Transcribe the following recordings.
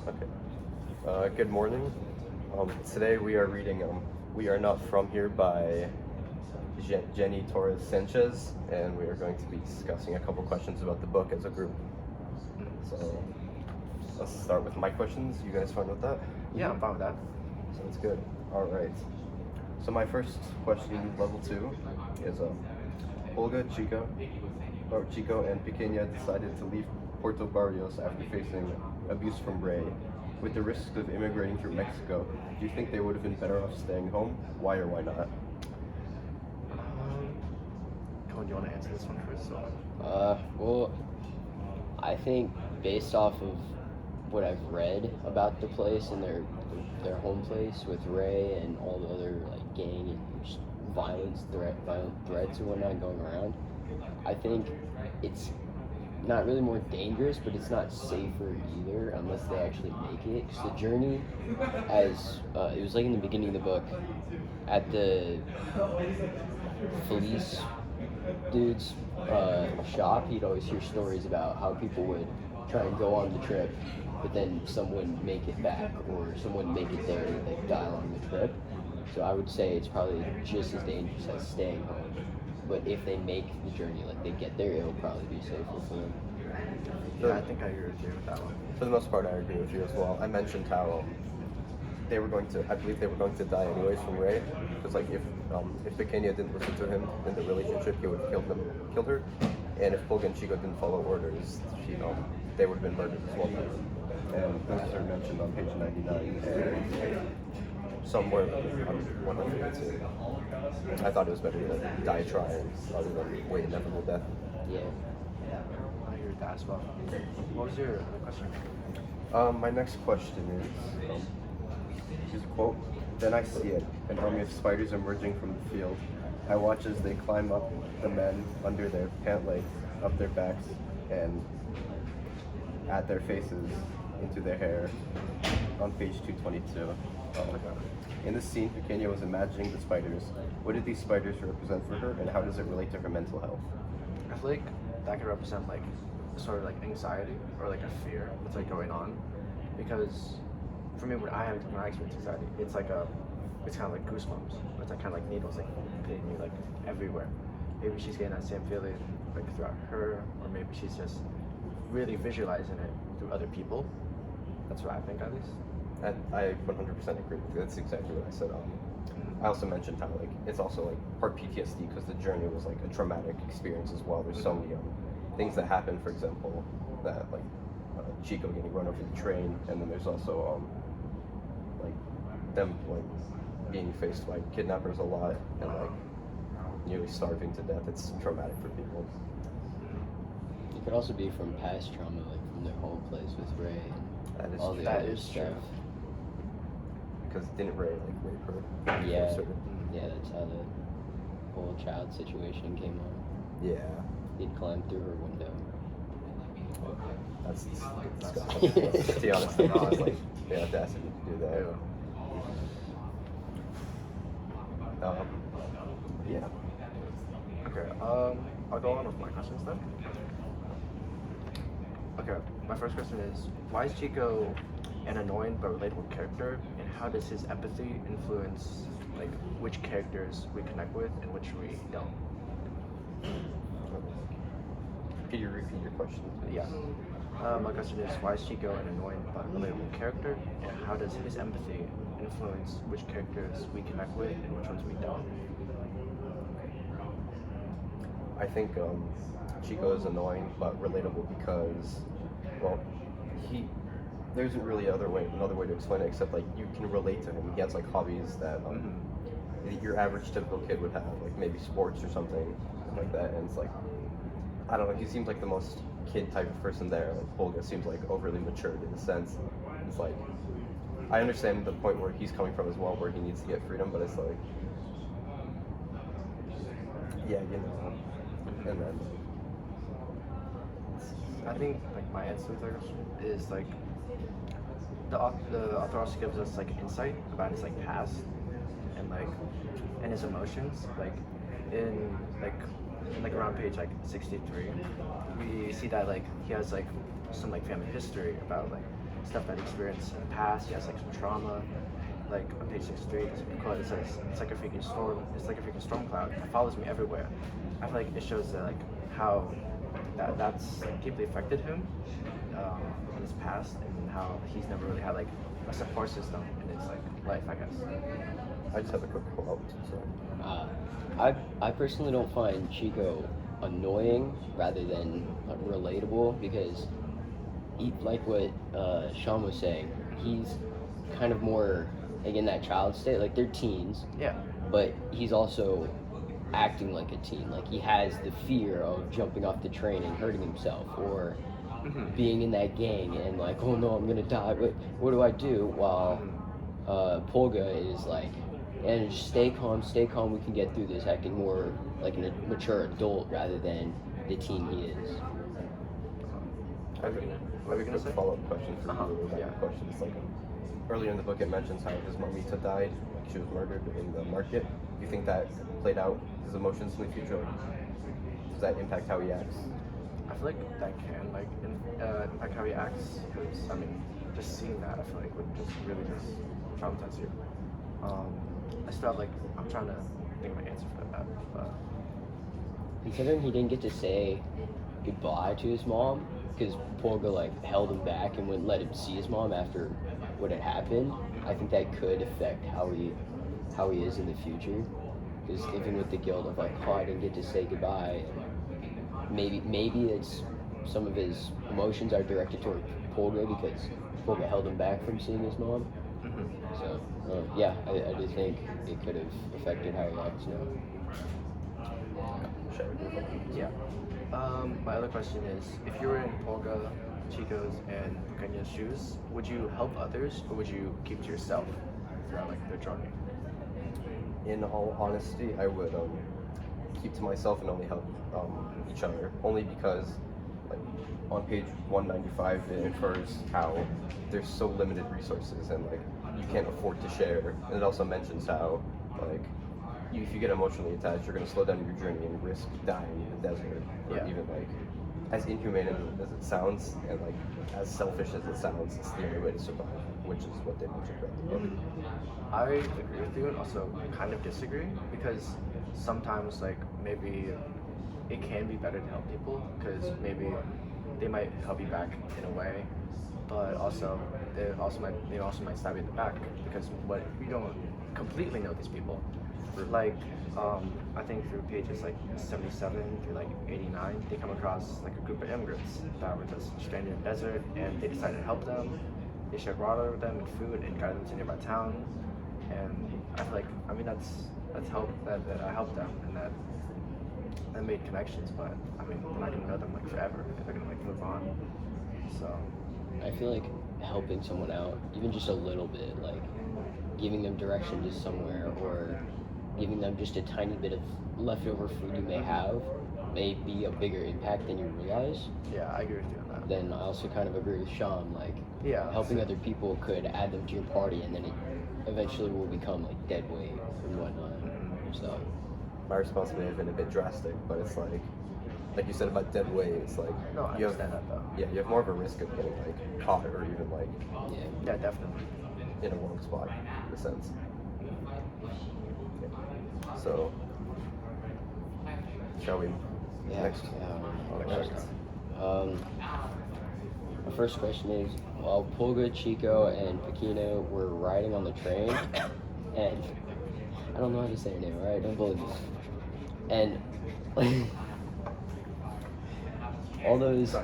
Okay. Good morning. Today we are reading We Are Not From Here by Jenny Torres Sanchez, and we are going to be discussing a couple questions about the book as a group. So let's start with my questions. You guys fine with that? Yeah, I'm fine with that. Sounds good. All right. So my first question, level 2, is Olga, Chico, and Pequeña decided to leave Puerto Barrios after facing abuse from Ray. With the risk of immigrating through Mexico, do you think they would have been better off staying home? Why or why not? Colin, do you want to answer this one first? Well, I think based off of what I've read about the place and their home place with Ray and all the other like gang and just violent threats and whatnot going around, I think it's not really more dangerous, but it's not safer either unless they actually make it. Because the journey, as it was like in the beginning of the book, at the Felice dude's shop, he'd always hear stories about how people would try and go on the trip, but then some wouldn't make it back, or some wouldn't make it there and like die on the trip. So I would say it's probably just as dangerous as staying home. But if they make the journey, like they get there, it'll probably be safer for them. Yeah, I think I agree with you with that one. For the most part, I agree with you as well. I mentioned how I believe they were going to die anyways from Ray, because like if Pequeña didn't listen to him in the relationship, he would have killed her, and if Pulga and Chico didn't follow orders, they would have been murdered as well. And those are mentioned on page 99 and somewhere on 102. I thought it was better to die trying rather than wait inevitable death. Yeah. I agree with that as well. What was your other question? My next question is a quote. Then I see it, an army of spiders emerging from the field. I watch as they climb up the men under their pant legs, up their backs, and at their faces, into their hair, on page 222. In this scene, Pequeña was imagining the spiders. What did these spiders represent for her, and how does it relate to her mental health? I feel like that could represent like sort of like anxiety or like a fear that's like going on, because for me when I experience anxiety, it's kind of like goosebumps. It's like kind of like needles like hitting me like everywhere. Maybe she's getting that same feeling like throughout her, or maybe she's just really visualizing it through other people. That's what I think, at least. And I 100% agree with you. That's exactly what I said. I also mentioned how like it's also like part PTSD because the journey was like a traumatic experience as well. There's so many things that happen. For example, that like Chico getting run over the train, and then there's also like them like being faced by kidnappers a lot and like nearly starving to death. It's traumatic for people. It could also be from past trauma, like from their home place with Ray and all the other stuff. Because didn't Ray like rape her? Yeah, that's how the whole child situation came on. Yeah. He'd climb through her window. That's disgusting. To be honest, I was like, the audacity to do that. Yeah. Okay, I'll go on with my questions then. Okay, my first question is, why is Chico an annoying but relatable character, and how does his empathy influence like which characters we connect with and which we don't? Could you repeat your question, please? Yeah. My question is, why is Chico an annoying but relatable character, and how does his empathy influence which characters we connect with and which ones we don't? I think Chico is annoying but relatable because, well, there isn't really another way to explain it except like you can relate to him. He has like hobbies that your average typical kid would have, like maybe sports or something like that. And it's like, I don't know, he seems like the most kid type of person there. Like Olga seems like overly matured in a sense. It's like, I understand the point where he's coming from as well, where he needs to get freedom, but it's like, yeah, you know, and then I think like my answer to that question is like the author also gives us like insight about his like past and his emotions. Like in around page like 63, we see that like he has like some like family history about like stuff that he experienced in the past. He has like some trauma. Like on page 63, there's a quote that says, "It's like a freaking storm. It's like a freaking storm cloud that follows me everywhere." I feel like it shows that like how that's like, deeply affected him in his past, and how he's never really had like a support system in his like life, I guess. I just have a quick follow-up. So, I personally don't find Chico annoying rather than relatable because, like what Sean was saying, he's kind of more like in that child state. Like they're teens, Yeah. but he's also acting like a teen. Like he has the fear of jumping off the train and hurting himself, or being in that gang and like, oh no, I'm gonna die. What do I do? While Polga is like, and just stay calm, we can get through this, acting more like a mature adult rather than the teen he is. I have a quick follow-up question for you. Yeah. Question. It's like earlier in the book it mentions how his mamita died. She was murdered in the market. Do you think that played out his emotions in the future? Like, does that impact how he acts? I feel like that can like impact how he acts, because I mean, just seeing that I feel like would just really just traumatize you. I still have like, I'm trying to think of an answer for that, but Considering he didn't get to say goodbye to his mom because Polga like held him back and wouldn't let him see his mom after what had happened, I think that could affect how he is in the future. Because living with the guilt of like, oh, I didn't get to say goodbye. Maybe it's some of his emotions are directed toward Polga because Polga held him back from seeing his mom. So yeah, I do think it could have affected how he acts now. yeah. My other question is, if you were in Polga, Chico's, and Bukanya's shoes, would you help others or would you keep to yourself throughout like their journey? In all honesty, I would keep to myself and only help each other. Only because, like, on page 195, it infers how there's so limited resources and like you can't afford to share. And it also mentions how like if you get emotionally attached, you're going to slow down your journey and risk dying in the desert, or Yeah. even like as inhumane as it sounds and like as selfish as it sounds, it's the only way to survive, which is what they mentioned throughout the book. I agree with you and also kind of disagree, because sometimes like maybe it can be better to help people because maybe they might help you back in a way, but also they also might stab you in the back, because what you don't completely know these people. Like I think through pages like 77 through like 89, they come across like a group of immigrants that were just stranded in the desert, and they decided to help them. They shared water with them and food and guided them to a nearby town. And I feel like, I mean, that's help that I helped them, and that made connections. But I mean, we're not gonna know them like forever if they're gonna like move on. So I feel like helping someone out, even just a little bit, like giving them direction to somewhere or giving them just a tiny bit of leftover food you may have, may be a bigger impact than you realize. yeah, I agree with you on that. Then I also kind of agree with Sean, like Yeah, helping other people could add them to your party, and then it eventually will become like dead weight and whatnot. So My response may have been a bit drastic, but it's like you said about dead weight, it's like No, I you have understand that though. yeah, you have more of a risk of getting like caught or even like yeah. Yeah, definitely. in a wrong spot in a sense. So shall we next Next. My first question is, while Polga, Chico, and Paquino were riding on the train, and I don't know how to say her name, right? Don't believe me. And all those,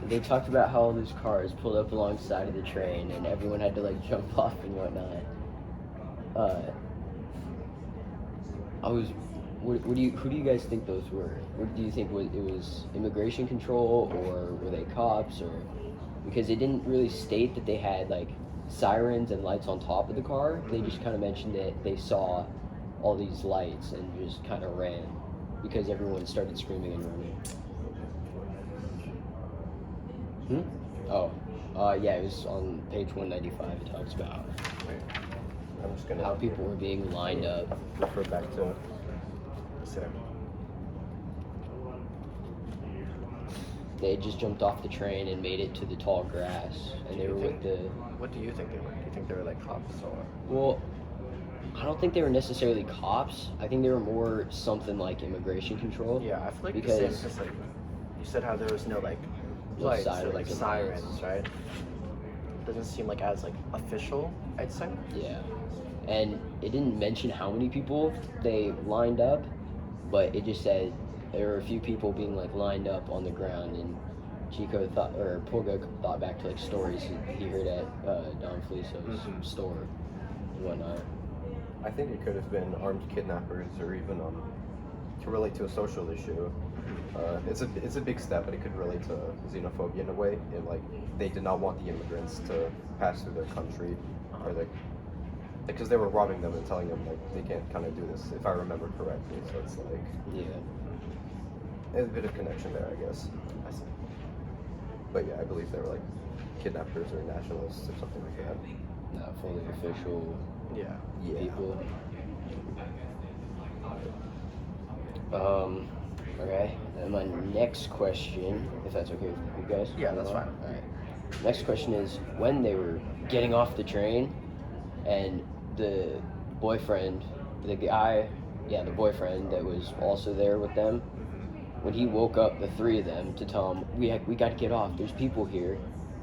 they talked about how all those cars pulled up alongside of the train, and everyone had to like jump off and whatnot. Who do you guys think those were? What do you think it was immigration control, or were they cops, or because it didn't really state that they had like sirens and lights on top of the car. They just kind of mentioned that they saw all these lights and just kind of ran because everyone started screaming and running. Yeah, it was on page 195. It talks about I'm just gonna how people were being lined up. refer back to they had just jumped off the train and made it to the tall grass, and they were with the. What do you think they were? Do you think they were like cops or? Well, I don't think they were necessarily cops. I think they were more something like immigration control. Yeah, I feel like because the same. Because like you said, how there was no like No lights or sirens like and sirens, lights. right? Doesn't seem like as like official, I'd say. Yeah, and it didn't mention how many people they lined up, but it just said there were a few people being like lined up on the ground, and Chico thought, or Pulga thought back to like stories he heard at Don Feliso's store and whatnot. I think it could have been armed kidnappers or even to relate to a social issue. It's a big step, but it could relate to xenophobia in a way. And like they did not want the immigrants to pass through their country, or like because they were robbing them and telling them like they can't kind of do this, if I remember correctly. So it's like there's a bit of connection there, I guess. I see. But yeah, I believe they were like kidnappers or nationalists or something like that. Not fully official Yeah. people. Okay. And my next question, if that's okay with you guys. Yeah, that's fine. All right. Next question is when they were getting off the train, and the boyfriend, the boyfriend that was also there with them, when he woke up the three of them to tell them, we got to get off. There's people here.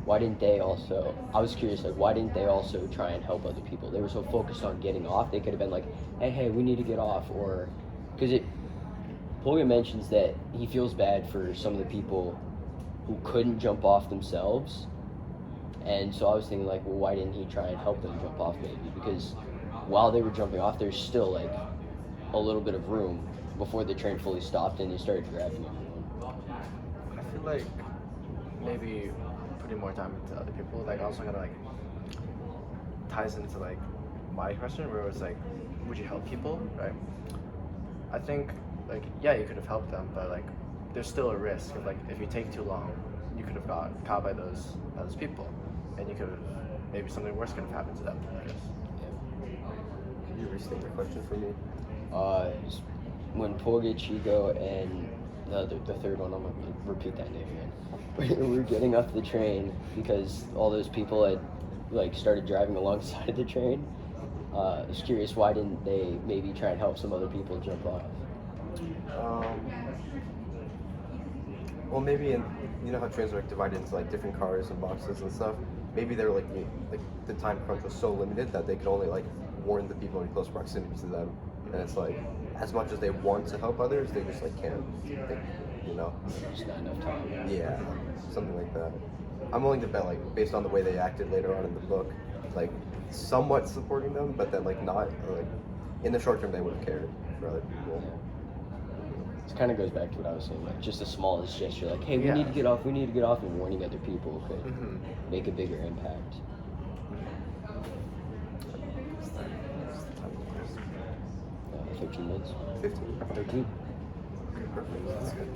Why didn't they also? I was curious, like, why didn't they also try and help other people? They were so focused on getting off. They could have been like, hey, we need to get off, or because Pulga mentions that he feels bad for some of the people who couldn't jump off themselves, and so I was thinking like, well, why didn't he try and help them jump off maybe? Because while they were jumping off, there's still like a little bit of room before the train fully stopped and they started grabbing everyone. I feel like maybe putting more time into other people, like also kind of like ties into like my question where it was like, would you help people, right? I think like, yeah, you could have helped them, but like there's still a risk of like if you take too long, you could have got caught by those people, and you could have maybe something worse could have happened to them, I guess. Can you restate your question for me? When Pulga, Chico, and the third one, I'm gonna repeat that name again. We were getting off the train because all those people had like started driving alongside of the train. I was curious, why didn't they maybe try and help some other people jump off? Well, maybe you know how trains are like divided into like different cars and boxes and stuff. Maybe they were like the time crunch was so limited that they could only like warn the people in close proximity to them, and it's like as much as they want to help others, they just like can't. You know. Just not enough time. Yeah, something like that. I'm willing to bet like based on the way they acted later on in the book, like somewhat supporting them, but then like not like in the short term they would have cared for other people. It kind of goes back to what I was saying, like just the smallest gesture, like, hey, we need to get off, and warning other people could make a bigger impact. 15 minutes. 15. 13. Okay, perfect. That's good.